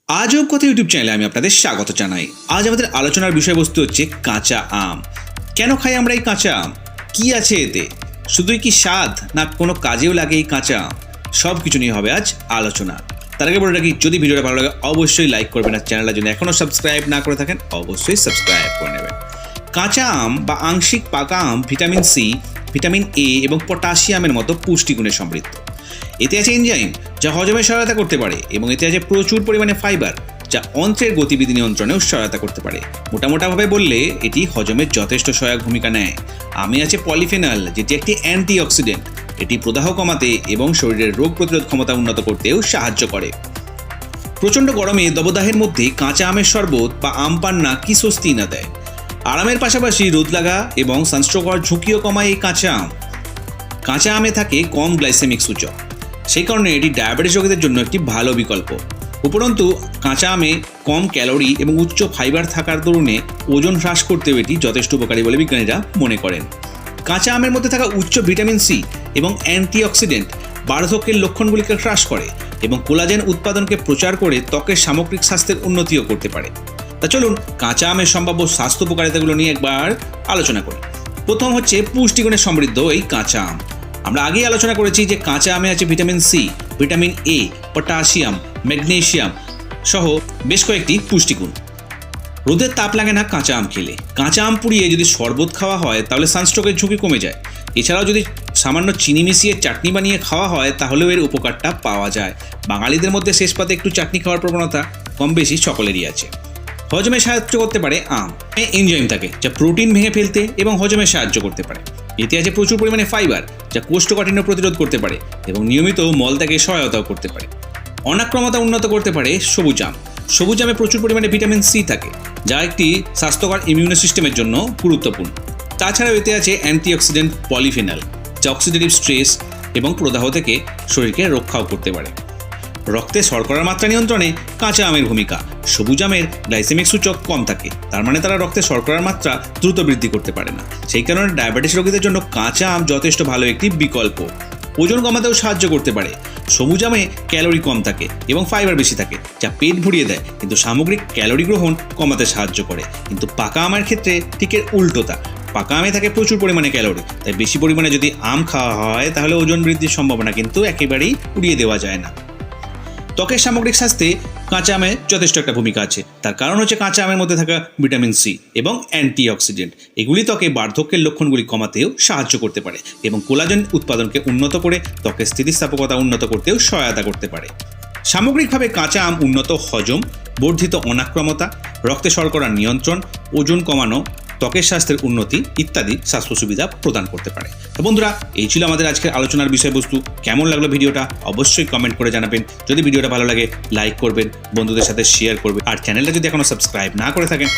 আজব কথা ইউটিউব চ্যানেলে আমি আপনাদের স্বাগত জানাই। আজ আমাদের আলোচনার বিষয়বস্তু হচ্ছে কাঁচা আম। কেন খাই আমরা এই কাঁচা আম? কি আছে এতে? শুধুই কি স্বাদ, না কোনো কাজেও লাগে এই কাঁচা আম? সব কিছু নিয়ে হবে আজ আলোচনা। তার আগে বলে রাখি, যদি ভিডিওটা ভালো লাগে অবশ্যই লাইক করবেন, আর চ্যানেলটা যদি এখনও সাবস্ক্রাইব না করে থাকেন অবশ্যই সাবস্ক্রাইব করে নেবেন। কাঁচা আম বা আংশিক পাকা আম ভিটামিন সি, ভিটামিন এ এবং পটাশিয়ামের মতো পুষ্টিগুণে সমৃদ্ধ। এতে আছে এনজাইম, যা হজমে সহায়তা করতে পারে, এবং এতে আছে প্রচুর পরিমাণে ফাইবার, যা অন্ত্রের গতিবিধি নিয়ন্ত্রণেও সহায়তা করতে পারে। মোটামোটাভাবে বললে এটি হজমের যথেষ্ট সহায়ক ভূমিকা নেয়। আমে আছে পলিফেনল, যেটি একটি অ্যান্টিঅক্সিডেন্ট। এটি প্রদাহ কমাতে এবং শরীরের রোগ প্রতিরোধ ক্ষমতা উন্নত করতেও সাহায্য করে। প্রচণ্ড গরমে দবদাহের মধ্যে কাঁচা আমের শরবত বা আম পান্না কি স্বস্তি না দেয়। আরামের পাশাপাশি রোদ লাগা এবং সানস্ট্রোক হওয়ার ঝুঁকিও কমায় এই কাঁচা আম। কাঁচা আমে থাকে কম গ্লাইসেমিক সূচক, সেই কারণে এটি ডায়াবেটিস রোগীদের জন্য একটি ভালো বিকল্প। উপরন্তু কাঁচা আমে কম ক্যালোরি এবং উচ্চ ফাইবার থাকার দরুনে ওজন হ্রাস করতেও এটি যথেষ্ট উপকারী বলে বিজ্ঞানীরা মনে করেন। কাঁচা আমের মধ্যে থাকা উচ্চ ভিটামিন সি এবং অ্যান্টিঅক্সিডেন্ট বার্ধক্যের লক্ষণগুলিকে হ্রাস করে এবং কোলাজেন উৎপাদনকে প্রচার করে ত্বকের সামগ্রিক স্বাস্থ্যের উন্নতিও করতে পারে। তা চলুন কাঁচা আমের সম্ভাব্য স্বাস্থ্য উপকারিতাগুলো নিয়ে একবার আলোচনা করি। প্রথম হচ্ছে পুষ্টিগুণে সমৃদ্ধ এই কাঁচা আম। আমরা আগেই আলোচনা করেছি যে কাঁচা আমে আছে vitamin C, vitamin A, potassium, magnesium সহ বেশ কয়েকটি পুষ্টিগুণ। রোদের তাপ লাগে না কাঁচা আম খেলে। কাঁচা আম পুড়িয়ে যদি শরবত খাওয়া হয় তাহলে সানস্ট্রোকের ঝুঁকি কমে যায়। এছাড়াও যদি সামান্য চিনি মিশিয়ে চাটনি বানিয়ে খাওয়া হয় তাহলেও এর উপকারটা পাওয়া যায়। বাঙালিদের মধ্যে শেষ পাতে একটু চাটনি খাওয়ার প্রবণতা কম বেশি সকলেরই আছে। হজমে সাহায্য করতে পারে আম। এনজাইম থাকে যা প্রোটিন ভেঙে ফেলতে এবং হজমে সাহায্য করতে পারে। এতে আছে প্রচুর পরিমাণে ফাইবার, যা কোষ্ঠকাঠিন্য প্রতিরোধ করতে পারে এবং নিয়মিত মলত্যাগে সহায়তাও করতে পারে। অনাক্রমতা উন্নত করতে পারে সবুজ আম। সবুজ আমে প্রচুর পরিমাণে ভিটামিন সি থাকে, যা একটি স্বাস্থ্যকর ইমিউনো সিস্টেমের জন্য গুরুত্বপূর্ণ। তাছাড়াও এতে আছে অ্যান্টিঅক্সিডেন্ট পলিফেনল, যা অক্সিডেটিভ স্ট্রেস এবং প্রদাহ থেকে শরীরকে রক্ষাও করতে পারে। রক্তে শর্করার মাত্রা নিয়ন্ত্রণে কাঁচা আমের ভূমিকা। সবুজ আমের গ্লাইসেমিক সূচক কম থাকে, তার মানে তারা রক্তে শর্করার মাত্রা দ্রুত বৃদ্ধি করতে পারে না। সেই কারণে ডায়াবেটিস রোগীদের জন্য কাঁচা আম যথেষ্ট ভালো একটি বিকল্প। ওজন কমাতেও সাহায্য করতে পারে। সবুজ আমে ক্যালোরি কম থাকে এবং ফাইবার বেশি থাকে, যা পেট ভরিয়ে দেয় কিন্তু সামগ্রিক ক্যালোরি গ্রহণ কমাতে সাহায্য করে। কিন্তু পাকা আমের ক্ষেত্রে ঠিক এর উল্টোটা। পাকা আমে থাকে প্রচুর পরিমাণে ক্যালোরি, তাই বেশি পরিমাণে যদি আম খাওয়া হয় তাহলে ওজন বৃদ্ধির সম্ভাবনা কিন্তু একেবারেই উড়িয়ে দেওয়া যায় না। ত্বকের সামগ্রিক স্বাস্থ্যে কাঁচা আমে যথেষ্ট একটা ভূমিকা আছে। তার কারণ হচ্ছে কাঁচা আমের মধ্যে থাকা ভিটামিন সি এবং অ্যান্টিঅক্সিডেন্ট। এগুলি ত্বকে বার্ধক্যের লক্ষণগুলি কমাতেও সাহায্য করতে পারে এবং কোলাজেন উৎপাদনকে উন্নত করে ত্বকের স্থিতিস্থাপকতা উন্নত করতেও সহায়তা করতে পারে। সামগ্রিকভাবে কাঁচা আম উন্নত হজম, বর্ধিত অনাক্রমতা, রক্তে শর্করার নিয়ন্ত্রণ, ওজন কমানো, ত্বকের স্বাস্থ্যের উন্নতি ইত্যাদি স্বাস্থ্য সুবিধা প্রদান করতে পারে। তো বন্ধুরা, এই ছিল আমাদের আজকের আলোচনার বিষয়বস্তু। কেমন লাগলো ভিডিওটা অবশ্যই কমেন্ট করে জানাবেন। যদি ভিডিওটা ভালো লাগে লাইক করবেন, বন্ধুদের সাথে শেয়ার করবেন, আর চ্যানেলটা যদি এখনো সাবস্ক্রাইব না করে থাকেন